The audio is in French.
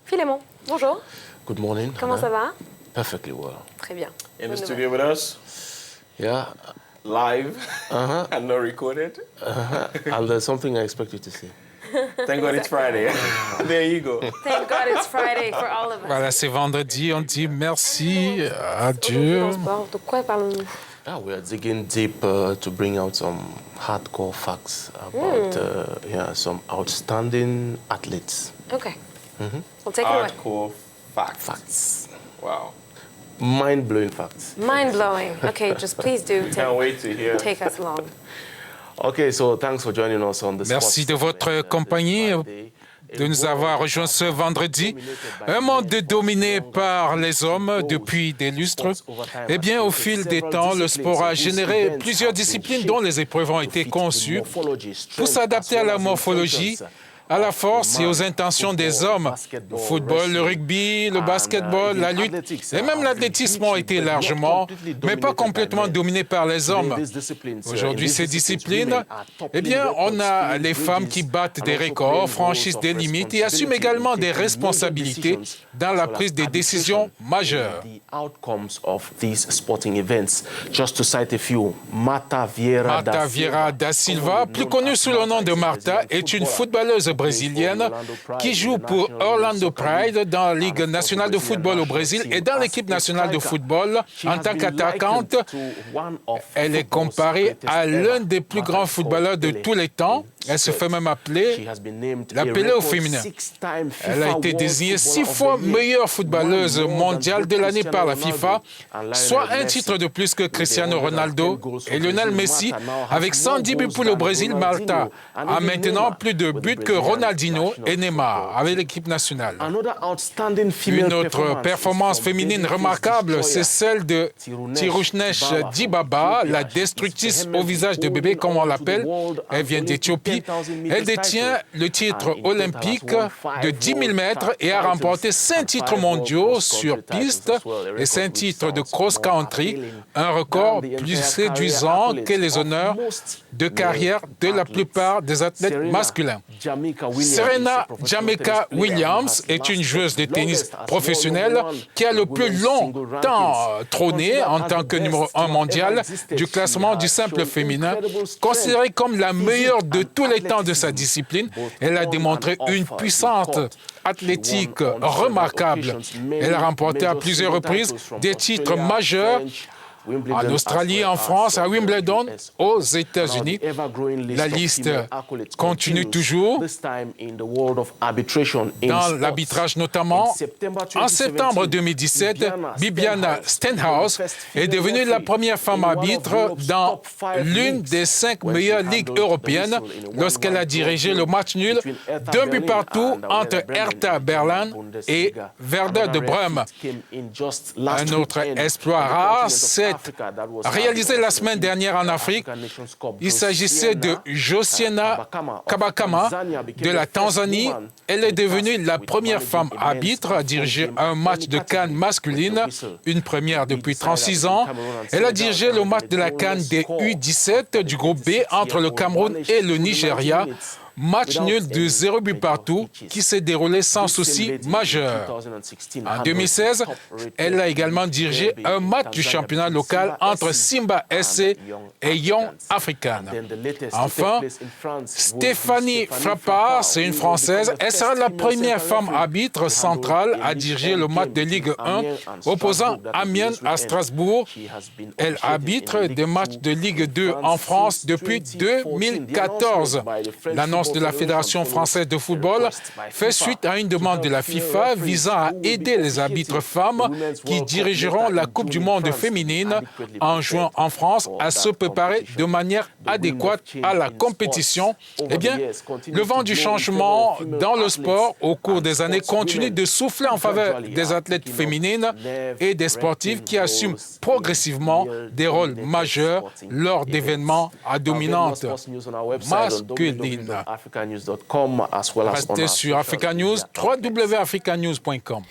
Philémon, bonjour. Good morning. Comment ça va? Perfectly well. Très bien. In the studio with us, Yeah. live and not recorded. And there's something I expect you to say. Thank God it's Friday. There you go. Thank God it's Friday for all of us. Voilà, c'est vendredi, on dit merci à Dieu. Dans le sport, de quoi parlons-nous? We are digging deep to bring out some hardcore facts about some outstanding athletes. Okay. We'll take it away. Hardcore facts. Facts. Wow. Mind-blowing facts. Mind-blowing. Okay, just please do Can't wait to hear. take us along. Okay, so thanks for joining us on the Merci de Sports votre Time, compagnie, Friday. de nous avoir rejoints ce vendredi. Un monde dominé par les hommes depuis des lustres. Eh bien, au fil des temps, le sport a généré plusieurs disciplines dont les épreuves ont été conçues pour s'adapter à la morphologie, à la force et aux intentions des hommes. Le football, le rugby, le basketball, la lutte et même l'athlétisme ont été largement, mais pas complètement dominés par les hommes. Aujourd'hui, ces disciplines, eh bien, on a les femmes qui battent des records, franchissent des limites et assument également des responsabilités dans la prise des décisions majeures. Outcomes of these sporting events. Just to cite a few, Marta Vieira da Silva, plus connue sous le nom de Marta, est une footballeuse brésilienne qui joue pour Orlando Pride dans la Ligue nationale de football au Brésil et dans l'équipe nationale de football en tant qu'attaquante. Elle est comparée à l'un des plus grands footballeurs de tous les temps. Elle se fait même appeler la Pelé au féminin. Elle a été désignée 6 fois meilleure footballeuse mondiale de l'année par la FIFA, soit un titre de plus que Cristiano Ronaldo et Lionel Messi. Avec 110 buts pour le Brésil, Marta a maintenant plus de buts que Ronaldinho et Neymar avec l'équipe nationale. Une autre performance féminine remarquable, c'est celle de Tirunesh Dibaba, la destructrice au visage de bébé, comme on l'appelle. Elle vient d'Éthiopie. Elle détient le titre olympique de 10 000 mètres et a remporté 5 titres mondiaux sur piste et 5 titres de cross-country, un record plus séduisant que les honneurs de carrière de la plupart des athlètes masculins. Serena Jamaica Williams est une joueuse de tennis professionnelle qui a le plus longtemps trôné en tant que numéro 1 mondial du classement du simple féminin. Considérée comme la meilleure de tous les temps de sa discipline, elle a démontré une puissance athlétique remarquable. Elle a remporté à plusieurs reprises des titres majeurs en Australie, en France, à Wimbledon, aux États-Unis. La liste continue toujours, dans l'arbitrage notamment. En septembre 2017, Bibiana Stenhouse est devenue la première femme arbitre dans l'une des 5 meilleures ligues européennes lorsqu'elle a dirigé le match nul d'un but partout entre Hertha Berlin et Werder de Brême. Un autre exploit rare, c'est réalisé la semaine dernière en Afrique. Il s'agissait de Josiana Kabakama de la Tanzanie. Elle est devenue la première femme arbitre à diriger un match de CAN masculine, une première depuis 36 ans. Elle a dirigé le match de la CAN des U17 du groupe B entre le Cameroun et le Nigeria. Match nul de 0 but partout qui s'est déroulé sans souci majeur. En 2016, elle a également dirigé un match du championnat local entre Simba SC et Young African. Enfin, Stéphanie Frappard, c'est une Française. Elle sera la première femme arbitre centrale à diriger le match de Ligue 1 opposant Amiens à Strasbourg. Elle arbitre des matchs de Ligue 2 en France depuis 2014. L'annonce de la Fédération française de football fait suite à une demande de la FIFA visant à aider les arbitres femmes qui dirigeront la Coupe du monde féminine en juin en France à se préparer de manière adéquate à la compétition. Eh bien, le vent du changement dans le sport au cours des années continue de souffler en faveur des athlètes féminines et des sportifs qui assument progressivement des rôles majeurs lors d'événements à dominante masculine. africanews.com as well as on Restez our sur Africa News, www.africanews.com.